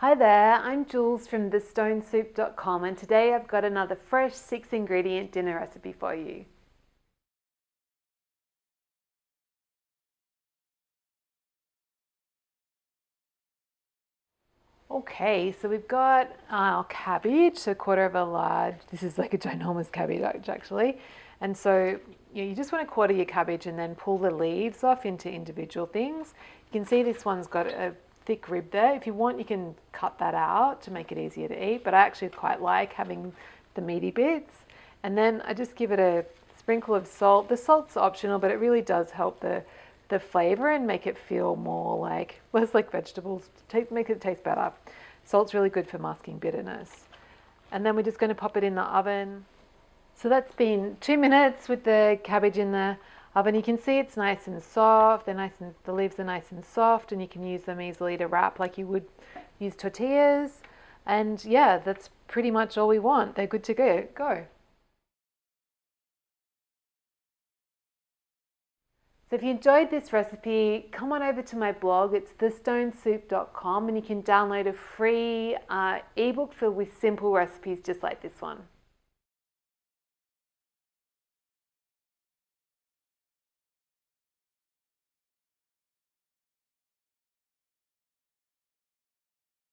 Hi there, I'm Jules from thestonesoup.com and today I've got another fresh 6-ingredient dinner recipe for you. Okay, so we've got our cabbage, so 1/4 of a large, this is like a ginormous cabbage actually. And so you just want to quarter your cabbage and then pull the leaves off into individual things. You can see this one's got a thick rib there. If you want, you can cut that out to make it easier to eat, but I actually quite like having the meaty bits. And then I just give it a sprinkle of salt. The salt's optional, but it really does help the flavor and make it feel more like, well, it's like vegetables, make it taste better. Salt's really good for masking bitterness. And then we're just going to pop it in the oven. So that's been 2 minutes with the cabbage in the oven. You can see it's nice and soft. The leaves are nice and soft, and you can use them easily to wrap like you would use tortillas. And yeah, that's pretty much all we want. They're good to go. So if you enjoyed this recipe, come on over to my blog. It's thestonesoup.com, and you can download a free ebook filled with simple recipes just like this one.